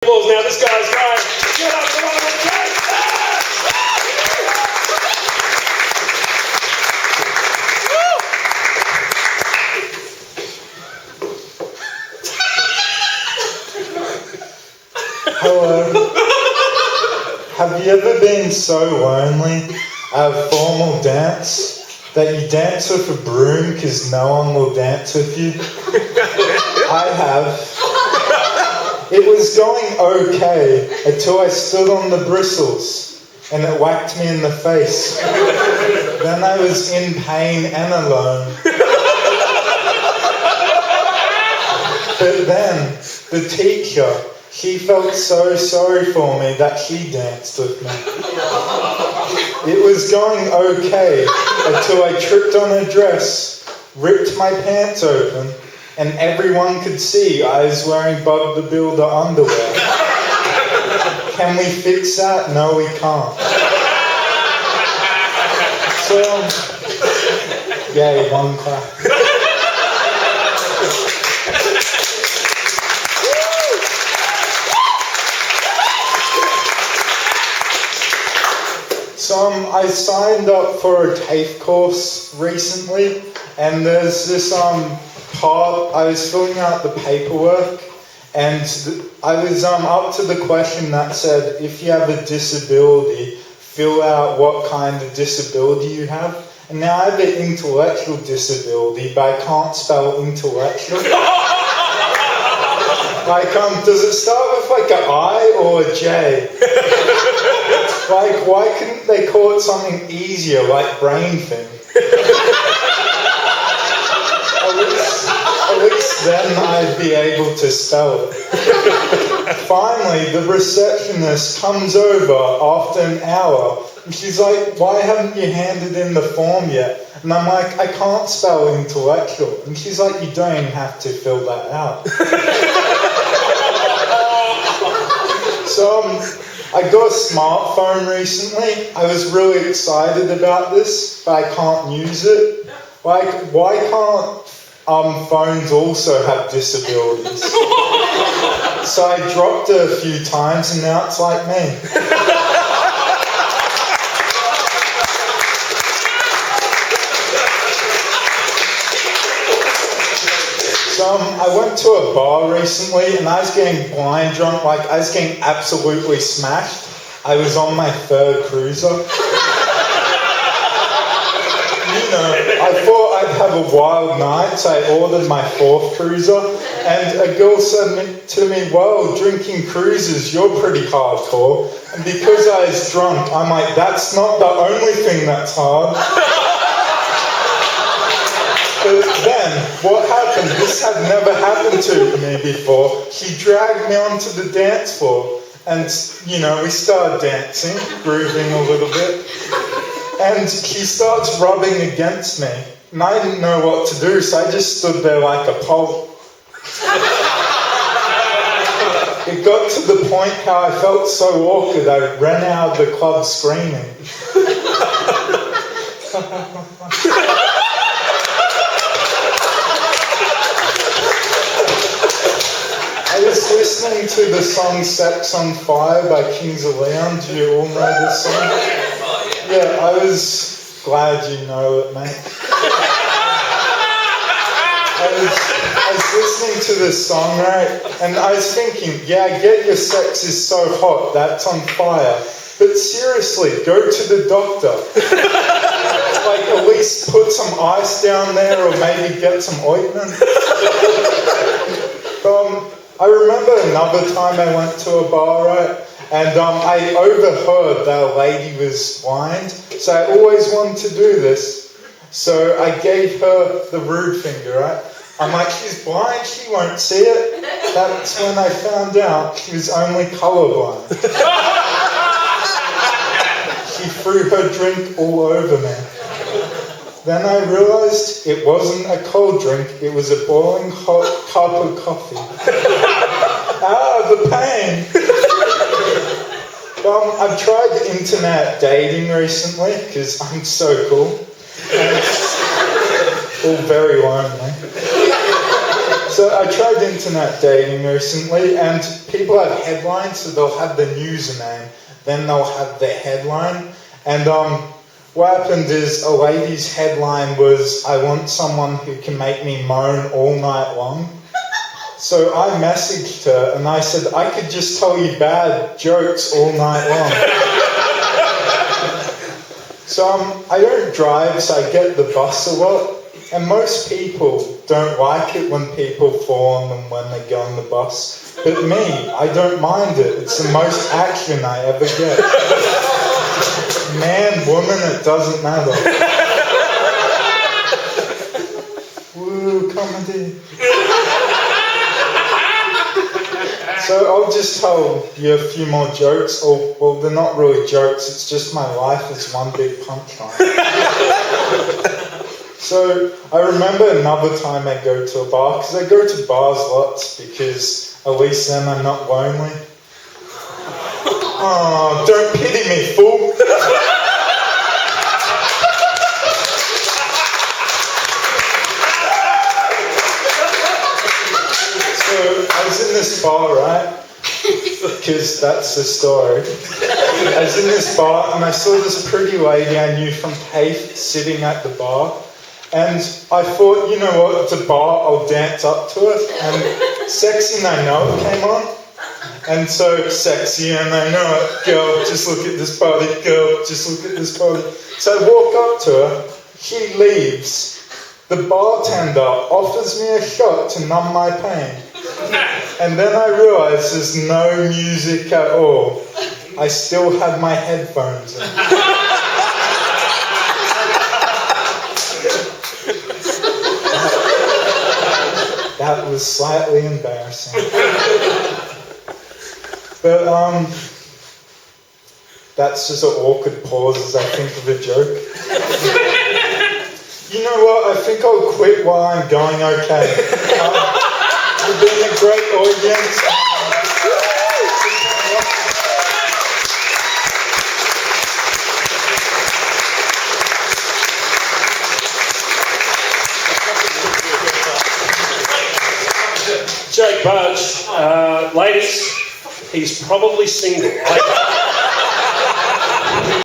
Now this guy's great. Get up, come on, let's go. Hello. Have you ever been so lonely at a formal dance that you dance with a broom because no one will dance with you? I have. It was going okay until I stood on the bristles and it whacked me in the face. Then I was in pain and alone. But then the teacher, she felt so sorry for me that she danced with me. It was going okay until I tripped on her dress, ripped my pants open, and everyone could see I was wearing Budge the Builder underwear. Can we fix that? No, we can't. So, yay, one clap. So I signed up for a TAFE course recently, and there's this part, I was filling out the paperwork, and I was up to the question that said, if you have a disability, fill out what kind of disability you have. And now I have an intellectual disability, but I can't spell intellectual. Does it start with like an I or a J? Why couldn't they call it something easier, like brain thing? At least then I'd be able to spell it. Finally, the receptionist comes over after an hour, and she's like, why haven't you handed in the form yet? And I'm like, I can't spell intellectual. And she's like, you don't even have to fill that out. So I got a smartphone recently. I was really excited about this, but I can't use it. Why can't phones also have disabilities? So I dropped it a few times and now it's like me. So I went to a bar recently and I was getting blind drunk, like I was getting absolutely smashed. I was on my third cruiser. I thought I'd have a wild night, so I ordered my fourth cruiser, and a girl said to me, well, drinking cruises, you're pretty hardcore. And because I was drunk, I'm like, that's not the only thing that's hard. But then, what happened? This had never happened to me before. She dragged me onto the dance floor, and, we started dancing, grooving a little bit. And she starts rubbing against me. And I didn't know what to do, so I just stood there like a pole. It got to the point how I felt so awkward, I ran out of the club screaming. I was listening to the song Sex on Fire by Kings of Leon. Do you all know this song? Yeah, I was glad you know it, mate. I was listening to this song, right? And I was thinking, yeah, I get your sex is so hot, that's on fire. But seriously, go to the doctor. Like, at least put some ice down there or maybe get some ointment. I remember another time I went to a bar, right? And I overheard that a lady was blind, so I always wanted to do this. So I gave her the rude finger, right? I'm like, she's blind, she won't see it. That's when I found out she was only colourblind. She threw her drink all over me. Then I realised it wasn't a cold drink, it was a boiling hot cup of coffee. The pain! I've tried internet dating recently, because I'm so cool. And it's all very lonely. So So I tried internet dating recently, and people have headlines, so they'll have the username, then they'll have their headline. And what happened is a lady's headline was, "I want someone who can make me moan all night long." So I messaged her and I said, "I could just tell you bad jokes all night long." So I don't drive, so I get the bus a lot. And most people don't like it when people fall on them when they go on the bus. But me, I don't mind it. It's the most action I ever get. Man, woman, it doesn't matter. Woo, comedy. So I'll just tell you a few more jokes. Or, well, they're not really jokes. It's just my life is one big punchline. So I remember another time I go to a bar, because I go to bars lots because at least then I'm not lonely. Oh, don't pity me, fool. So I was in this bar, right? Because that's the story. I was in this bar and I saw this pretty lady I knew from TAFE sitting at the bar. And I thought, you know what, it's a bar, I'll dance up to it. And Sexy and I Know It came on. And so, Sexy and I Know It, girl, just look at this body, girl, just look at this body. So I walk up to her, she leaves. The bartender offers me a shot to numb my pain. And then I realise there's no music at all. I still have my headphones in. That was slightly embarrassing. But, that's just an awkward pause as I think of a joke. You know what? I think I'll quit while I'm going okay. You've been a great audience. Jake Budge, ladies, he's probably single.